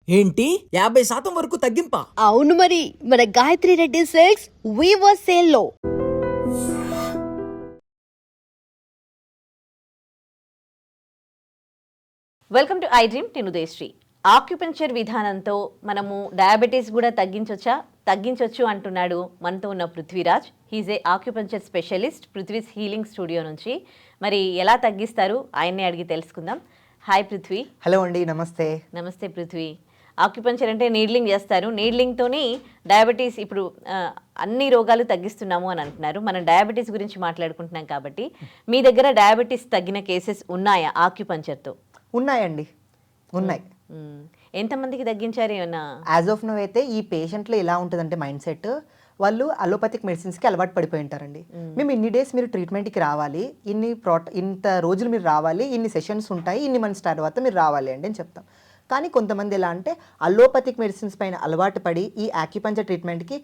ఏంటి 50% వరకు తగ్గింపా? అవును మరి, మన Gayatri Reddy silks weaver sale లో. Welcome to I dream. నేను ఉదయశ్రీ. ఆక్యుపెంచర్ విధానంతో మనము డయాబెటీస్ కూడా తగ్గించవచ్చు అంటున్నాడు మనతో ఉన్న Prithviraj. He's a acupuncture specialist, Prithvi's healing studio నుంచి. మరి ఎలా తగ్గిస్తారు ఆయన్నే అడిగి తెలుసుకుందాం. హాయ్ పృథ్వీ. హలో అండి, నమస్తే. నమస్తే పృథ్వీ. ఆక్యుపెంచర్ అంటే నీడ్లింగ్ చేస్తారు. నీడ్లింగ్తోని డయాబెటీస్ ఇప్పుడు అన్ని రోగాలు తగ్గిస్తున్నాము అని అంటున్నారు. మనం డయాబెటీస్ గురించి మాట్లాడుకుంటున్నాం కాబట్టి మీ దగ్గర డయాబెటీస్ తగ్గిన కేసెస్ ఉన్నాయా ఆక్యుపెంచర్తో? ఉన్నాయండి, ఉన్నాయి. ఎంతమందికి తగ్గించారు ఏమన్నా? యాజ్ ఆఫ్ నో అయితే ఈ పేషెంట్లో ఎలా ఉంటుందంటే మైండ్ సెట్, వాళ్ళు అలోపతిక్ మెడిసిన్స్కి అలవాటు పడిపోయి ఉంటారండి. మేము ఇన్ని డేస్ మీరు ట్రీట్మెంట్కి రావాలి, ఇంత రోజులు మీరు రావాలి, ఇన్ని సెషన్స్ ఉంటాయి, ఇన్ని మంత్స్ తర్వాత మీరు రావాలి అండి అని చెప్తాం. కానీ కొంతమంది ఎలా అంటే అలోపతిక్ మెడిసిన్స్ పైన అలవాటు పడి ఈ యాక్యుపంచర్ ట్రీట్మెంట్కి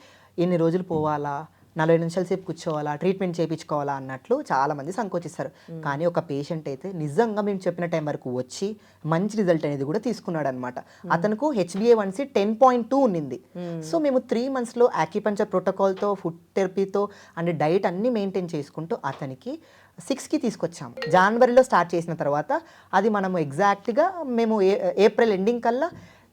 ఇన్ని రోజులు పోవాలా, 40 నిమిషాల సేపు కూర్చోవాలా, ట్రీట్మెంట్ చేయించుకోవాలా అన్నట్లు చాలామంది సంకోచిస్తారు. కానీ ఒక పేషెంట్ అయితే నిజంగా మేము చెప్పిన టైం వరకు వచ్చి మంచి రిజల్ట్ అనేది కూడా తీసుకున్నాడు అనమాట. అతనుకు HbA1c 10.2 ఉన్నింది. సో మేము 3 monthsలో యాక్యుపంచర్ ప్రోటోకాల్తో, ఫుడ్ థెరపీతో అండ్ డైట్ అన్నీ మెయింటైన్ చేసుకుంటూ అతనికి 6కి తీసుకొచ్చాము. జనవరిలో స్టార్ట్ చేసిన తర్వాత అది మనము ఎగ్జాక్ట్గా మేము ఏప్రిల్ ఎండింగ్ కల్లా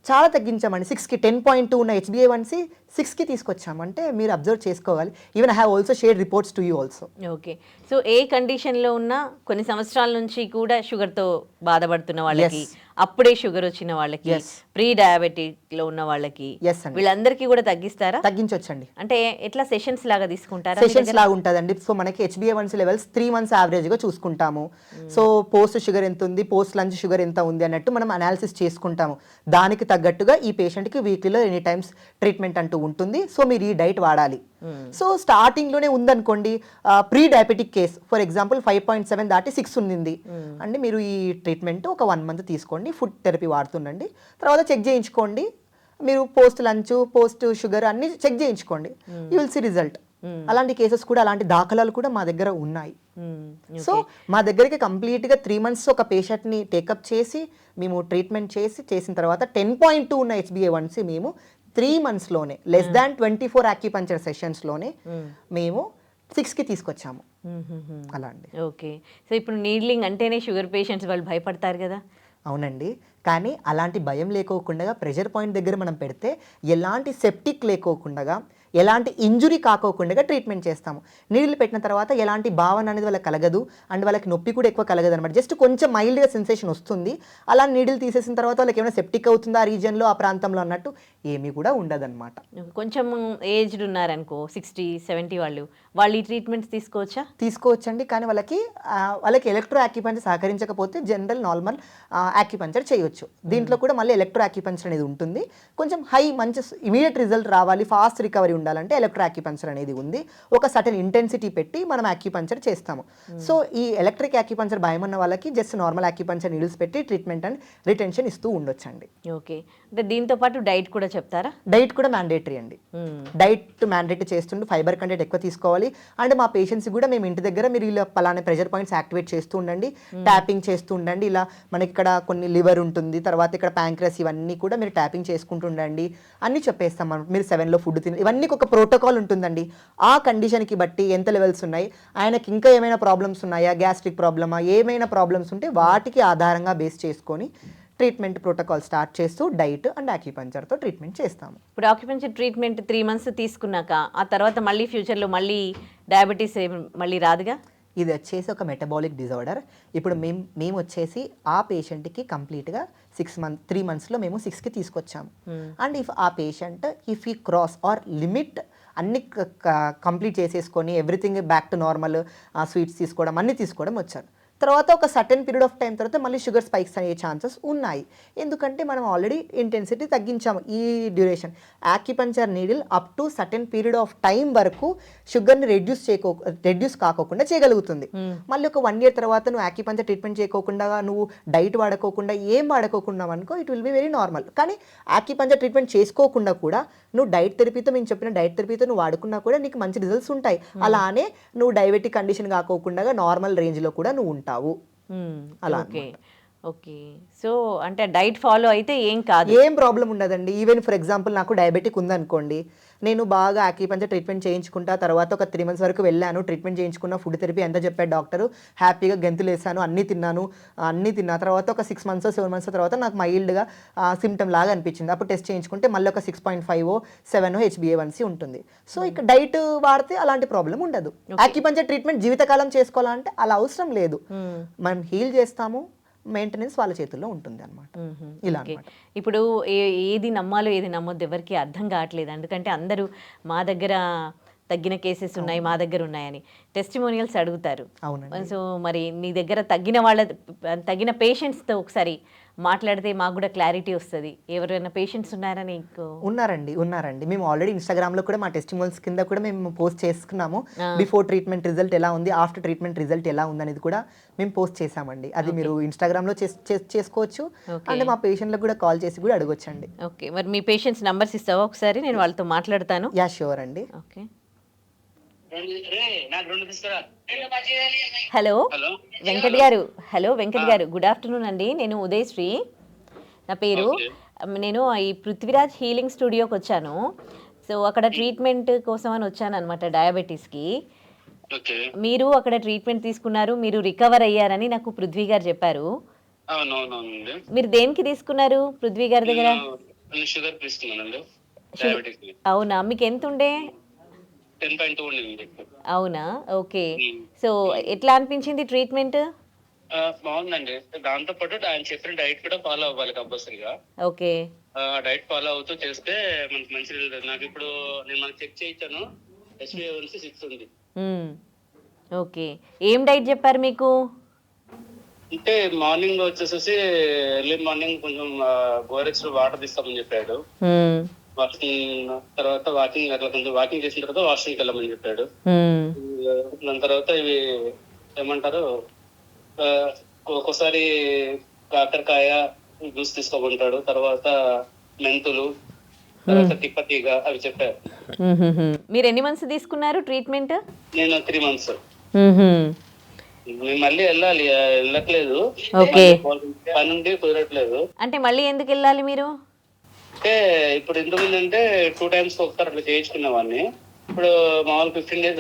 చాలా తగ్గించామండి. 6కి 10.2 ఉన్న HbA1c 6కి తీసుకొచ్చామంటే మీరు అబ్జర్వ్ చేసుకోవాలి. Even I have also share reports to you also. Okay. So ఏ కండిషన్లో ఉన్నా కొన్ని సంవత్సరాల నుంచి కూడా షుగర్తో బాధపడుతున్న వాళ్ళకి, అప్పుడే షుగర్ వచ్చిన వాళ్ళకి, ప్రీ డయాబెటిక్ లో ఉన్న వాళ్ళకి, వీళ్ళందరికీ కూడా తగ్గిస్తారా? తగ్గించొచ్చండి. అంటే ఎట్లా సెషన్స్ లాగా తీసుకుంటారా? సెషన్స్ లాగా ఉంటుందండి. సో మనకి HbA1c లెవెల్స్ 3 months యావరేజ్గా చూసుకుంటాము. సో పోస్ట్ షుగర్ ఎంత ఉంది, పోస్ట్ లంచ్ షుగర్ ఎంత ఉంది అన్నట్టు మనం అనాలిసిస్ చేసుకుంటాము. దానికి తగ్గట్టుగా ఈ పేషెంట్కి వీక్లీలో ఎనీ టైమ్స్ ట్రీట్మెంట్ అంటూ ఉంటుంది. సో మీరు ఈ డైట్ వాడాలి. సో స్టార్టింగ్లోనే ఉందనుకోండి pre diabetic case, for example 5.7 దాటి 6 ఉంది అంటే మీరు ఈ ట్రీట్మెంట్ ఒక 1 month తీసుకోండి, ఫుడ్ థెరపీ వాడుతుండండి, తర్వాత చెక్ చేయించుకోండి. మీరు పోస్ట్ లంచ్, పోస్ట్ షుగర్ అన్ని చెక్ చేయించుకోండి, యూ విల్ సీ రిజల్ట్. అలాంటి కేసెస్ కూడా, అలాంటి దాఖలాలు కూడా మా దగ్గర ఉన్నాయి. సో మా దగ్గరికి కంప్లీట్గా 3 months ఒక పేషెంట్ని టేకప్ చేసి మేము ట్రీట్మెంట్ చేసిన తర్వాత 10.2 ఉన్న HbA1c మేము 3 monthsలోనే లెస్ దాన్ 24 యాక్యుపంచర్ సెషన్స్లోనే మేము 6కి తీసుకొచ్చాము. అలా అండి. ఓకే. సో ఇప్పుడు నీడ్లింగ్ అంటేనే షుగర్ పేషెంట్స్ వాళ్ళు భయపడతారు కదా? అవునండి, కానీ అలాంటి భయం లేకోకుండా ప్రెషర్ పాయింట్ దగ్గర మనం పెడితే ఎలాంటి సెప్టిక్ లేకోకుండా, ఎలాంటి ఇంజురీ కాకోకుండా ట్రీట్మెంట్ చేస్తాము. నీళ్ళు పెట్టిన తర్వాత ఎలాంటి భావన అనేది వాళ్ళకి కలగదు అండ్ వాళ్ళకి నొప్పి కూడా ఎక్కువ కలగదు అనమాట. జస్ట్ కొంచెం మైల్డ్గా సెన్సేషన్ వస్తుంది. అలా నీడిల్ తీసేసిన తర్వాత వాళ్ళకి ఏమైనా సెప్టిక్ అవుతుందా ఆ రీజియన్లో, ఆ ప్రాంతంలో అన్నట్టు ఏమీ కూడా ఉండదన్నమాట. కొంచెం ఏజ్డ్ ఉన్నారనుకో, 60-70 వాళ్ళు ఈ ట్రీట్మెంట్స్ తీసుకోవచ్చండి. కానీ వాళ్ళకి ఎలక్ట్రో యాక్యుపంచర్ సహకరించకపోతే జనరల్ నార్మల్ యాక్యుపంచర్ చేయొచ్చు. దీంట్లో కూడా మళ్ళీ ఎలక్ట్రో యాక్యుపంచర్ అనేది ఉంటుంది. కొంచెం మంచి ఇమీడియట్ రిజల్ట్ రావాలి, ఫాస్ట్ రికవరీ ఉండాలంటే ఎలక్ట్రో యాక్యుపంచర్ అనేది ఉంది. ఒక సర్టెన్ ఇంటెన్సిటీ పెట్టి మనం యాక్యుపంచర్ చేస్తాము. సో ఈ ఎలక్ట్రిక్ యాక్యుపంచర్ భయం ఉన్న వాళ్ళకి జస్ట్ నార్మల్ యాక్యుపంచర్ నీడిల్స్ పెట్టి ట్రీట్మెంట్ అండ్ రిటెన్షన్ ఇస్తూ ఉండొచ్చండి. ఓకే. అంటే దీంతో పాటు డైట్ కూడా చెప్తారా? డైట్ కూడా మ్యాండేటరీ అండి. డైట్ మ్యాండేటరీ చేస్తుండే, ఫైబర్ కంటెంట్ ఎక్కువ తీసుకోవాలి. అండ్ మా పేషెంట్స్ కూడా మేము ఇంటి దగ్గర మీరు ఇలా పలానా ప్రెషర్ పాయింట్స్ యాక్టివేట్ చేస్తూ ఉండండి, ట్యాపింగ్ చేస్తూ ఉండండి. ఇలా మనకి ఇక్కడ కొన్ని లివర్ ఉంటుంది, తర్వాత ఇక్కడ ప్యాంక్రస్, ఇవన్నీ కూడా మీరు ట్యాపింగ్ చేసుకుంటూ ఉండండి అన్నీ చెప్పేస్తాం. మీరు 7లో ఫుడ్ తిని, ఇవన్నీ ఒక ప్రోటోకాల్ ఉంటుందండి. ఆ కండిషన్కి బట్టి ఎంత లెవెల్స్ ఉన్నాయి, ఆయనకి ఇంకా ఏమైనా ప్రాబ్లమ్స్ ఉన్నాయా, గ్యాస్ట్రిక్ ప్రాబ్లమా, ఏమైనా ప్రాబ్లమ్స్ ఉంటే వాటికి ఆధారంగా బేస్ చేసుకొని ట్రీట్మెంట్ ప్రోటోకాల్ స్టార్ట్ చేస్తూ డైట్ అండ్ యాక్యుపంచర్తో ట్రీట్మెంట్ చేస్తాము. ఇప్పుడు ఆక్యుపంచర్ ట్రీట్మెంట్ 3 months తీసుకున్నాక ఆ తర్వాత మళ్ళీ ఫ్యూచర్లో మళ్ళీ డయాబెటీస్ మళ్ళీ రాదుగా? ఇది వచ్చేసి ఒక మెటబాలిక్ డిజార్డర్. ఇప్పుడు మేము వచ్చేసి ఆ పేషెంట్కి కంప్లీట్గా 3 monthsలో మేము 6కి తీసుకొచ్చాము. అండ్ ఆ పేషెంట్ ఇఫ్ ఈ క్రాస్ ఆర్ లిమిట్ అన్ని కంప్లీట్ చేసేసుకొని everything back to normal, sweets తీసుకోవడం అన్నీ తీసుకోవడం వచ్చారు. తర్వాత ఒక సర్టెన్ పీరియడ్ ఆఫ్ టైం తర్వాత మళ్ళీ షుగర్ స్పైక్స్ అయ్యే ఛాన్సెస్ ఉన్నాయి. ఎందుకంటే మనం ఆల్రెడీ ఇంటెన్సిటీ తగ్గించాము. ఈ duration acupuncture needle up to certain period of time వరకు షుగర్ని రెడ్యూస్ కాకోకుండా చేయగలుగుతుంది. మళ్ళీ ఒక 1 year తర్వాత నువ్వు యాక్యుపంచర్ ట్రీట్మెంట్ చేయకోకుండా, నువ్వు డైట్ వాడుకోకుండా, ఏం వాడుకోకుండా అనుకో, it will be very normal. కానీ యాక్యుపంచర్ ట్రీట్మెంట్ చేసుకోకుండా కూడా నువ్వు డైట్ థెరపీతో, మేము చెప్పిన డైట్ థెరపీతో నువ్వు వాడుకున్నా కూడా నీకు మంచి రిజల్ట్స్ ఉంటాయి. అలానే నువ్వు డయాబెటిక్ కండిషన్ కాకోకుండా నార్మల్ రేంజ్లో కూడా నువ్వు ఉంటావు. అలా. ఓకే. సో అంటే డైట్ ఫాలో అయితే ఏం కాదు. ఏం ప్రాబ్లం ఉండదండి. ఈవెన్ ఫర్ ఎగ్జాంపుల్ నాకు డయాబెటిక్ ఉందనుకోండి, నేను బాగా యాక్యుపంక్చర్ ట్రీట్మెంట్ చేయించుకుంటా, తర్వాత ఒక 3 మంత్స్ వరకు వెళ్ళాను, ట్రీట్మెంట్ చేయించుకున్న, ఫుడ్ థెరపీ అంతా చెప్పాడు డాక్టరు, హ్యాపీగా గెంతులేసాను, అన్నీ తిన్నా తర్వాత ఒక 6 మంత్స్ 7 మంత్స్ తర్వాత నాకు మైల్డ్గా సిమ్టమ్ లాగా అనిపించింది. అప్పుడు టెస్ట్ చేయించుకుంటే మళ్ళీ ఒక 6.5 7 HbA1c ఉంటుంది. సో ఇక డైట్ వాడితే అలాంటి ప్రాబ్లం ఉండదు. యాక్యుపంక్చర్ ట్రీట్మెంట్ జీవితకాలం చేసుకోవాలంటే అలా అవసరం లేదు. మనం హీల్ చేస్తాము, మెయింటెనెన్స్ వాళ్ళ చేతుల్లో ఉంటుంది అనమాట. ఇలా ఓకే. అనమాట. ఇప్పుడు ఏది నమ్మాలో ఏది నమ్మొద్దు ఎవరికి అర్థం కావట్లేదు. ఎందుకంటే అందరూ మా దగ్గర తగ్గిన కేసెస్ ఉన్నాయి, మా దగ్గర ఉన్నాయని టెస్టిమోనియల్స్ అడుగుతారు. అవునండి. సో మరి నీ దగ్గర తగ్గిన పేషెంట్స్తో ఒకసారి మాట్లాడితే మాకు కూడా క్లారిటీ వస్తుంది. ఎవరైనా పేషెంట్స్ ఉన్నారా నీకు? ఉన్నారండి. మేము ఆల్రెడీ ఇన్స్టాగ్రామ్లో కూడా మా టెస్టిమోనియల్స్ కింద కూడా మేము పోస్ట్ చేసుకున్నాము. బిఫోర్ ట్రీట్మెంట్ రిజల్ట్ ఎలా ఉంది, ఆఫ్టర్ ట్రీట్మెంట్ రిజల్ట్ ఎలా ఉంది అనేది కూడా మేము పోస్ట్ చేసామండి. అది మీరు ఇన్స్టాగ్రామ్లో చేసుకోవచ్చు. అంటే మా పేషెంట్లకు కూడా కాల్ చేసి కూడా అడగొచ్చండి. ఓకే. మరి మీ పేషెంట్స్ నంబర్స్ ఇస్తావా ఒకసారి? నేను వాళ్ళతో మాట్లాడతాను. యా ష్యూర్ అండి. ఓకే. హలో వెంకట్ గారు, గుడ్ ఆఫ్టర్నూన్ అండి. నేను ఉదయశ్రీ నా పేరు. నేను ఈ పృథ్వీరాజ్ హీలింగ్ స్టూడియోకి వచ్చాను. సో అక్కడ ట్రీట్మెంట్ కోసం అని వచ్చాను అనమాట, డయాబెటీస్కి. మీరు అక్కడ ట్రీట్మెంట్ తీసుకున్నారు, మీరు రికవర్ అయ్యారని నాకు పృథ్వీ గారు చెప్పారు. మీరు దేనికి తీసుకున్నారు పృథ్వీ గారి దగ్గర? షుగర్ తీసుకున్నానండి. అవునా, మీకు ఎంత ఉండే? 10.2 ఉండింది. అవునా, ఓకే. సో ఎట్లా అనిపించింది ట్రీట్మెంట్? బాగుందండి. దాంతో పాటు ఆయన చెప్పిన డైట్ కూడా ఫాలో అవ్వాలి కంపల్సరీగా. ఓకే. డైట్ ఫాలో అవుతూ చేస్తే మనకి మంచి రిజల్ట్. నాకు ఇప్పుడు నేను మనకి చెక్ చేయించాను, HbA1c 6 ఉంది. ఓకే. ఏం డైట్ చెప్పారు మీకు? అంటే మార్నింగ్ వచ్చేసేసి ఎర్లీ మార్నింగ్ కొంచెం గోరెక్స్ వాటర్ తీస్తామని చెప్పాడు. వాకింగ్ తర్వాత అట్లా కొంచెం వాకింగ్ చేసిన తర్వాత వాష్రూమ్కి వెళ్ళమని చెప్పాడు. దాని తర్వాత ఇవి ఏమంటారు, ఒక్కోసారి కాకరకాయ జ్యూస్ తీసుకోమంటాడు, తర్వాత మెంతులు, తర్వాత తిప్పతీగ అవి చెప్పారు. మీరు ఎన్ని మంత్స్ తీసుకున్నారు ట్రీట్మెంట్? నేను 3 months. మేము మళ్ళీ వెళ్ళట్లేదు, పని నుండి కుదరట్లేదు. అంటే మళ్ళీ ఎందుకు వెళ్ళాలి మీరు? అంటే ఇప్పుడు ఇంతకుముందు అంటే 2 times ఒకసారి అట్లా చేయించుకునేవాడిని. ఇప్పుడు మామూలు 15 days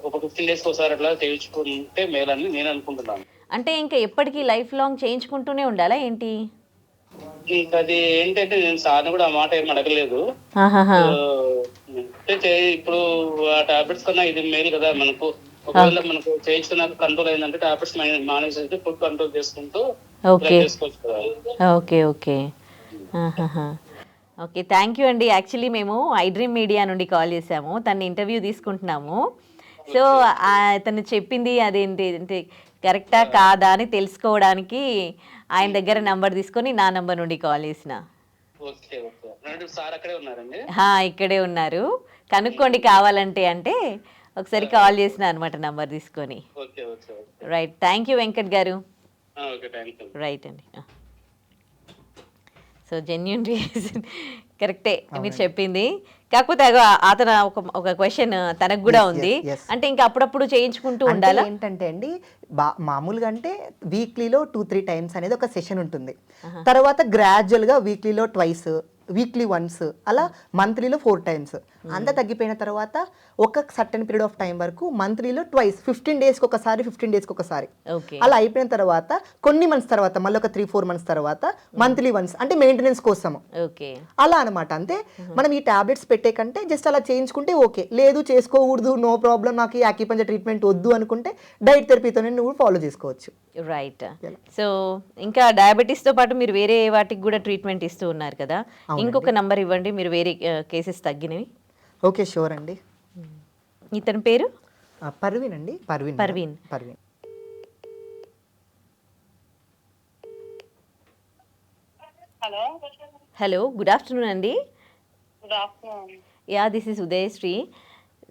ఒక 15 days ఒకసారి అట్లా చేయించుకుంటే మేలని నేను అనుకుంటున్నాను. అంటే ఇంకా ఎప్పటికీ లైఫ్ లాంగ్ చేయించుకుంటూనే ఉండాలా ఏంటి? ఇంకా అది ఏంటంటే నేను సార్ని కూడా ఆ మాట ఏం అడగలేదు. ఇప్పుడు ఆ టాబ్లెట్స్ కన్నా ఇది మేలు కదా మనకు. ఒకవేళ మనకు చేయించుకున్నాక కంట్రోల్ అయిందంటే టాబ్లెట్స్ మానేసి ఫుడ్ కంట్రోల్ చేసుకుంటూ చేసుకోవచ్చు కదా. ఓకే. ఓకే, థ్యాంక్ యూ అండి. యాక్చువల్లీ మేము ఐడ్రీమ్ మీడియా నుండి కాల్ చేసాము, తన ఇంటర్వ్యూ తీసుకుంటున్నాము. సో తను చెప్పింది అదేంటి అంటే కరెక్టా కాదా అని తెలుసుకోవడానికి ఆయన దగ్గర నంబర్ తీసుకొని నా నంబర్ నుండి కాల్ చేసిన. ఇక్కడే ఉన్నారు, కనుక్కోండి కావాలంటే అంటే ఒకసారి కాల్ చేసిన అనమాట నంబర్ తీసుకొని. రైట్, థ్యాంక్ యూ వెంకట్ గారు. రైట్ అండి. సో జెన్యూన్ రీజన్ కరెక్టే మీరు చెప్పింది. కాకపోతే అతను ఒక క్వశ్చన్ తనకు కూడా ఉంది. అంటే ఇంకా అప్పుడప్పుడు చేయించుకుంటూ ఉండాలా ఏంటంటే అండి, మామూలుగా అంటే వీక్లీలో 2-3 times అనేది ఒక సెషన్ ఉంటుంది. తర్వాత గ్రాడ్యువల్గా వీక్లీలో 2 వీక్లీ 1 అలా మంత్లీలో 4 times అంతా తగ్గిపోయిన తర్వాత ఒక సర్టెన్ పీరియడ్ ఆఫ్ టైం వరకు మంత్లీలో 2 15 daysకి ఒకసారి అలా అయిపోయిన తర్వాత కొన్ని మంత్స్ తర్వాత మళ్ళీ ఒక 3-4 months తర్వాత మంత్లీ 1 అంటే మెయింటెనెన్స్ కోసం అలా అనమాట. అంతే, మనం ఈ టాబ్లెట్స్ పెట్టే కంటే జస్ట్ అలా చేయించుకుంటే ఓకే. లేదు చేసుకోకూడదు, నో ప్రాబ్లం, నాకు ఈ యాక్యుపంక్చర్ ట్రీట్మెంట్ వద్దు అనుకుంటే డైట్ థెరపీతోనే నువ్వు ఫాలో చేసుకోవచ్చు. రైట్. సో ఇంకా డయాబెటీస్ తో పాటు మీరు వేరే వాటికి కూడా ట్రీట్మెంట్ ఇస్తూ ఉన్నారు కదా, ఇంకొక నంబర్ ఇవ్వండి మీరు వేరే కేసెస్ తగ్గినవి. ఓకే, షూర్ అండి. ఇతని పేరు పర్వీన్ అండి. పర్వీన్. హలో, గుడ్ ఆఫ్టర్నూన్ అండి. Yeah, this is Udayasri.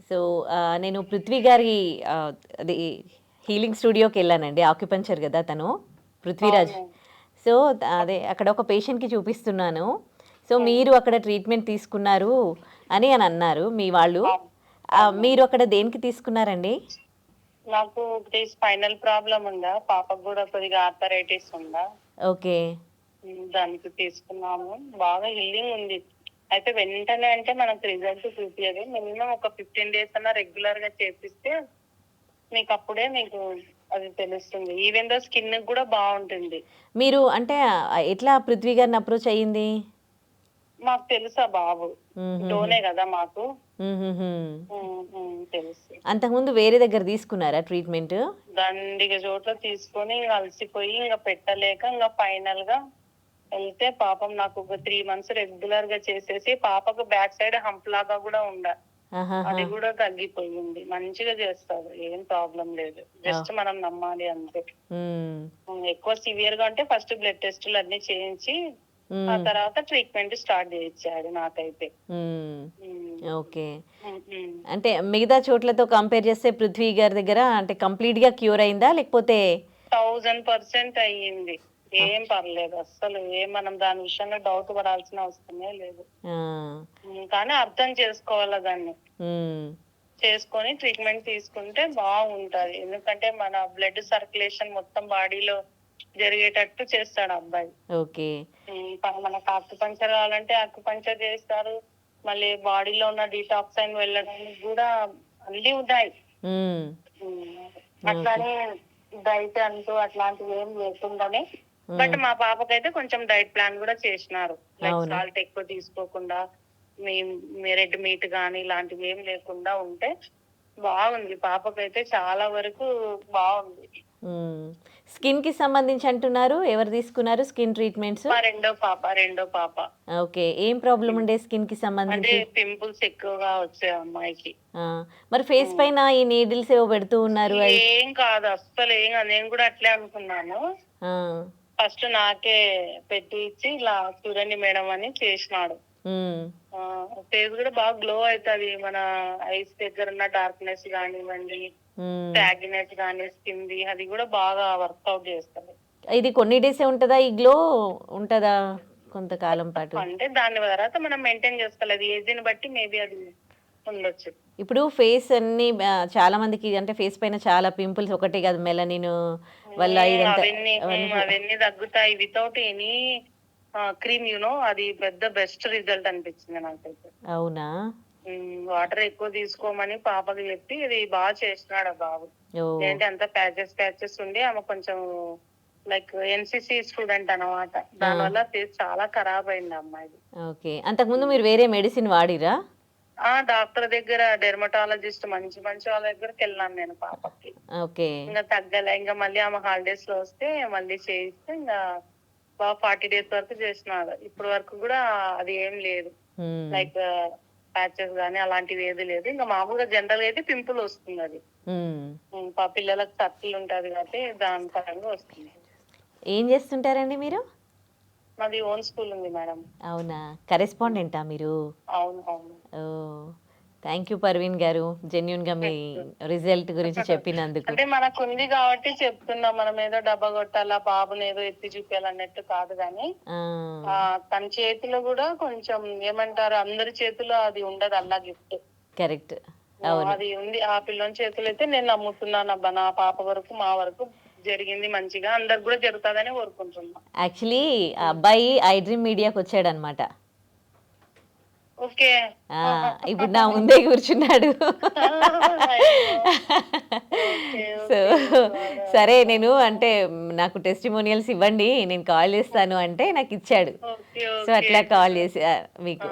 So నేను పృథ్వీ గారి అది హీలింగ్ స్టూడియోకి వెళ్ళానండి, ఆక్యుపంచర్ కదా తను, పృథ్వీరాజ్. సో అదే అక్కడ ఒక పేషెంట్కి చూపిస్తున్నాను. సో మీరు అక్కడ ట్రీట్మెంట్ తీసుకున్నారు అని అన్నారు మీ వాళ్ళు. మీరు అక్కడ దేనికి తీసుకున్నారండి? నాకు ఒకటి స్పైనల్ ప్రాబ్లం ఉందా, పాపకు కూడా కొద్దిగా ఆర్థరైటిస్ ఉందా. ఓకే. దానికి తీసుకున్నాము. బాగా హీలింగ్ ఉంది. అయితే వెంటనే అంటే మనకు రిజల్ట్ చూపించదు. మినిమం ఒక 15 days అన్నా రెగ్యులర్ గా చేపిస్తే మీకు అప్పుడే మీకు అది తెలుస్తుంది. ఈవెన్ దో స్కిన్ కూడా బాగుంటుంది. మీరు అంటే ఎట్లా పృథ్వీ గారిని అప్రోచ్ అయ్యింది? మాకు తెలుసా బాబు, డోనే కదా మాకు. తెలుసు. అంతకుముందు వేరే దగ్గర తీసుకున్నారా ట్రీట్మెంట్? దండిగా చోట్ల తీసుకొని అలసిపోయి ఇంకా పెట్టలేక ఇంకా ఫైనల్ గా వెళ్తే పాపం నాకు ఒక 3 months రెగ్యులర్ గా చేసేసి పాపకు బ్యాక్ సైడ్ హంప్ లాగా కూడా అది కూడా తగ్గిపోయింది. మంచిగా చేస్తారు, ఏం ప్రాబ్లం లేదు. జస్ట్ మనం నమ్మాలి అంతే. ఎక్కువ సివియర్ గా అంటే ఫస్ట్ బ్లడ్ టెస్టులు అన్ని చేయించి ఆ తర్వాత ట్రీట్మెంట్ స్టార్ట్ చేయించాడు నాకైతే. ఓకే. అంటే మిగతా చోట్లతో కంపేర్ చేస్తే పృథ్వీ గారి దగ్గర అంటే కంప్లీట్ గా క్యూర్ అయిందా లేకపోతే? 1000% అయ్యింది. ఏం పర్లేదు అస్సలు. మనం దాని విషయంలో డౌట్ పడాల్సిన అవసరమే లేదు. కానీ అర్థం చేసుకోవాలా దాన్ని, చేసుకొని ట్రీట్మెంట్ తీసుకుంటే బాగుంటది. ఎందుకంటే మన బ్లడ్ సర్క్యులేషన్ మొత్తం బాడీలో జరిగేటట్టు చేస్తాడు అబ్బాయి. ఓకే. మనకు అక్యుపంక్చర్ కావాలంటే అక్యుపంక్చర్ చేస్తారు. మళ్ళీ బాడీలో ఉన్న డీటాక్సైన్ వెళ్ళడానికి కూడా అన్ని ఉన్నాయి. అట్లానే డైట్ అంటూ అట్లాంటివి ఏం లేకుండానే. బట్ మా పాపకైతే కొంచెం డైట్ ప్లాన్ కూడా చేసినారు. లైక్ సాల్ట్ ఎక్కువ తీసుకోకుండా, రెడ్ మీట్ గానీ ఇలాంటివి ఏం లేకుండా ఉంటే బాగుంది. పాపకైతే చాలా వరకు బాగుంది. స్కిన్ కి సంబంధించి అంటున్నారు, ఎవరు తీసుకున్నారు స్కిన్ ట్రీట్మెంట్స్? మా రెండో పాప. ఓకే. ఏం ప్రాబ్లం ఉండే స్కిన్ కి సంబంధించి? అంటే పింపుల్స్ ఎక్కువగా వచ్చాయి అమ్మాయికి. మరి ఫేస్ పైన ఈ నీడిల్స్ ఏవో పెడుతూ ఉన్నారు. ఏం కాదు అస్సలు, ఏం కాదు. నేను కూడా అట్లే అనుకున్నాను. ఫస్ట్ నాకే పెట్టి ఇచ్చి ఇలా చూడండి మేడం అని చేసినాడు. ఫేస్ కూడా బాగా గ్లో అవుతుంది. మన ఐస్ దగ్గర ఉన్న డార్క్నెస్ కానివ్వండి, స్టాగ్నెస్ కానీ స్కిన్ ది అది కూడా బాగా వర్కౌట్ చేస్తుంది. ఇది కొన్ని డేసే ఉంటుందా ఈ గ్లో? ఉంటుందా కొంతకాలం పాటు? అంటే దాని తర్వాత మనం మెయింటైన్ చేసుకోవాలి. ఏజ్ ని బట్టి మేబీ అది ఉండొచ్చు. ఇప్పుడు ఫేస్ అన్ని చాలా మందికి అంటే ఫేస్ పైన చాలా పింపుల్స్, ఒకటే కాదు మెలనిన్ వల్ల అవన్నీ తగ్గుతాయి వితౌట్ ఎనీ క్రీమ్. అది పెద్ద బెస్ట్ రిజల్ట్ అనిపించింది నాకైతే. అవునా? వాటర్ ఎక్కువ తీసుకోమని పాపకి చెప్పి ఇది బాగా చేసినాడు బాబు. ఏంటి అంత ప్యాచెస్ ఉండి ఆమె కొంచెం లైక్ ఎన్సిసి స్టూడెంట్ అన్నమాట. దానివల్ల ఫేస్ చాలా ఖరాబ్ అయింది అమ్మాయిది. ఓకే. అంతకుముందు మీరు వేరే మెడిసిన్ వాడిరా? డాక్టర్ దగ్గర, డెర్మటాలజిస్ట్ మంచి వాళ్ళ దగ్గరికి వెళ్ళాను నేను పాపకి. ఓకే. ఇంకా తగ్గలే. ఇంకా మళ్ళీ ఆమె హాలిడేస్ లో వస్తే మళ్ళీ చేయిస్తే ఇంకా బాగా 40 days వరకు చేసినాడు. ఇప్పటి వరకు కూడా అది ఏం లేదు, లైక్ ప్యాచెస్ గానీ అలాంటివి ఏది లేదు. ఇంకా మామూలుగా జనరల్ గా అయితే పింపుల్ వస్తుంది. అది పిల్లలకు సర్కిల్ ఉంటది కాబట్టి దాని పరంగా వస్తుంది. ఏం చేస్తుంటారండి మీరు? మాది ఓన్ స్కూల్ ఉంది మేడం. అవునా? కరెస్పాండెంటా మీరు? అవును. ఓ, థ్యాంక్ యూ పర్వీన్ గారు, జెన్యున్ గా మీ రిజల్ట్ గురించి చెప్పినందుకు. అంటే మనకు ఉంది కాబట్టి చెప్తున్నాం. మనం ఏదో డబ్బా కొట్టాలా, బాబుని ఏదో ఎత్తి చూపించాలన్నట్టు కాదు. కానీ తన చేతిలో కూడా కొంచెం ఏమంటారు, అందరి చేతిలో అది ఉండదు అలా గిఫ్ట్. కరెక్ట్. అది ఉంది ఆ పిల్లని చేతులు. అయితే నేను నమ్ముతున్నాను అబ్బా, నా పాప వరకు మా వరకు జరిగింది మంచిగా, అందరికి కూడా జరుగుతుందని కోరుకుంటున్నా. యాక్చువల్లీ ఆ అబ్బాయి ఐ డ్రీమ్ మీడియాకి వచ్చాడు అనమాట. ఓకే. ఇప్పుడు నా ముందే కూర్చున్నాడు. సో సరే, నేను అంటే నాకు టెస్టిమోనియల్స్ ఇవ్వండి, నేను కాల్ చేస్తాను అంటే నాకు ఇచ్చాడు. సో అట్లా కాల్ చేసి మీకు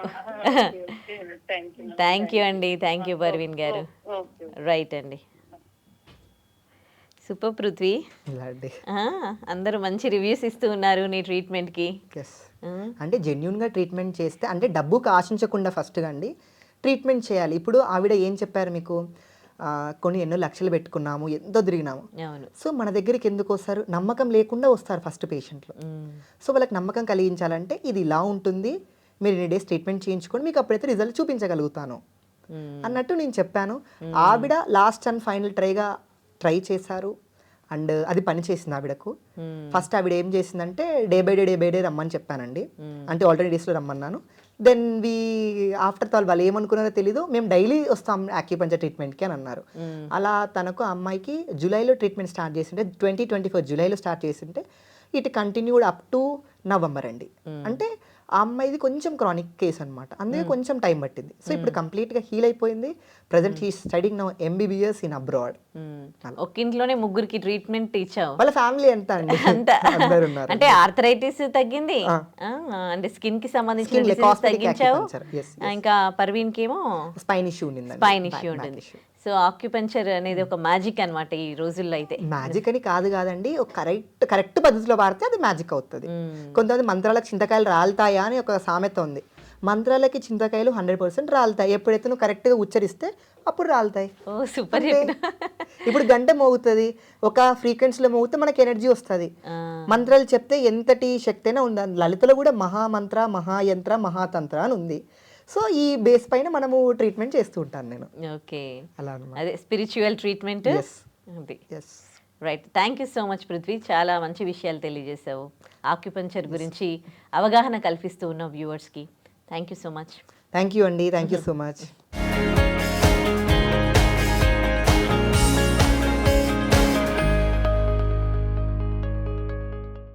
థ్యాంక్ యూ అండి. థ్యాంక్ యూ పర్వీన్ గారు. రైట్ అండి. సూపర్ పృథ్వీ, అందరూ మంచి రివ్యూస్ ఇస్తూ ఉన్నారు నీ ట్రీట్మెంట్కి. అంటే జెన్యున్గా ట్రీట్మెంట్ చేస్తే, అంటే డబ్బుకు ఆశించకుండా ఫస్ట్గా అండి ట్రీట్మెంట్ చేయాలి. ఇప్పుడు ఆవిడ ఏం చెప్పారు మీకు, ఎన్నో లక్షలు పెట్టుకున్నాము, ఎంతో తిరిగినాము. సో మన దగ్గరికి ఎందుకు వస్తారు? నమ్మకం లేకుండా వస్తారు ఫస్ట్ పేషెంట్లు. సో వాళ్ళకి నమ్మకం కలిగించాలంటే ఇది ఇలా ఉంటుంది, మీరు ఇన్ని డేస్ ట్రీట్మెంట్ చేయించుకొని మీకు అప్పుడైతే రిజల్ట్ చూపించగలుగుతాను అన్నట్టు నేను చెప్పాను. ఆవిడ లాస్ట్ అండ్ ఫైనల్ ట్రై చేశారు. అండ్ అది పని చేసింది ఆవిడకు. ఫస్ట్ ఆవిడ ఏం చేసిందంటే డే బై డే రమ్మని చెప్పానండి. అంటే ఆల్రెడీ డేస్లో రమ్మన్నాను. దెన్ ఆఫ్టర్ వాళ్ళు ఏమనుకున్నారో తెలీదు, మేము డైలీ వస్తాం యాక్యుపంచర్ ట్రీట్మెంట్కి అని అన్నారు. అలా తనకు అమ్మాయికి జూలైలో ట్రీట్మెంట్ స్టార్ట్ చేసింటే 2024 జూలైలో స్టార్ట్ చేసింటే it continued up to November అండి. అంటే ఆ అమ్మాయిది కొంచెం క్రానిక్ కేసు అనమాట, అందుకే కొంచెం టైం పట్టింది. సో ఇప్పుడు కంప్లీట్గా హీల్ అయిపోయింది. Present he studying now MBBS in abroad. ఒక ఇంట్లోనే ముగ్గురికి ట్రీట్మెంట్ ఇచ్చావు. వాళ్ళ ఫ్యామిలీ ఎంత అండి, అంత అందరు ఉన్నారు. అంటే ఆర్థరైటిస్ తగ్గింది, అంటే స్కిన్ కి సంబంధించిన Skin, diseases cosmetic తగ్గించావు. acupuncture. Yes, ఇంకా పర్వీన్ కి ఏమో స్పైన్ ఇష్యూ ఉంది, స్పైన్ ఇష్యూ ఉంటుంది. సో ఆక్యుపంచర్ అనేది ఒక మ్యాజిక్ అన్నమాట ఈ రోజుల్లో అయితే. మ్యాజిక్ అని కాదండి, ఒక కరెక్ట్ పద్ధతిలో వాడితే అది మ్యాజిక్ అవుతుంది. కొంతమంది మంత్రాలకు చింతకాయలు రాలుతాయా అని ఒక సామెత ఉంది. మంత్రాలకి చింతకాయలు 100% రాలుతాయి, ఎప్పుడైతే నువ్వు కరెక్ట్గా ఉచ్చరిస్తే అప్పుడు రాలుతాయి. ఓ సూపర్. ఇప్పుడు గంట మోగుతుంది, ఒక ఫ్రీక్వెన్సీలో మోగితే మనకి ఎనర్జీ వస్తుంది. మంత్రాలు చెప్తే ఎంతటి శక్తి అయినా ఉంది. లలితలో కూడా మహామంత్ర, మహాయంత్ర, మహాతంత్ర అని ఉంది. సో ఈ బేస్ పైన మనము ట్రీట్మెంట్ చేస్తూ ఉంటాను నేను. ఓకే, అలా అన్నమాట. అదే స్పిరిచువల్ ట్రీట్మెంట్. అది right. Thank you so much Prithvi, చాలా మంచి విషయాలు తెలియజేశావు. ఆక్యుపంచర్ గురించి అవగాహన కల్పిస్తూ ఉన్న వ్యూవర్స్కి thank you so much. Thank you అండి, థ్యాంక్ యూ సో మచ్.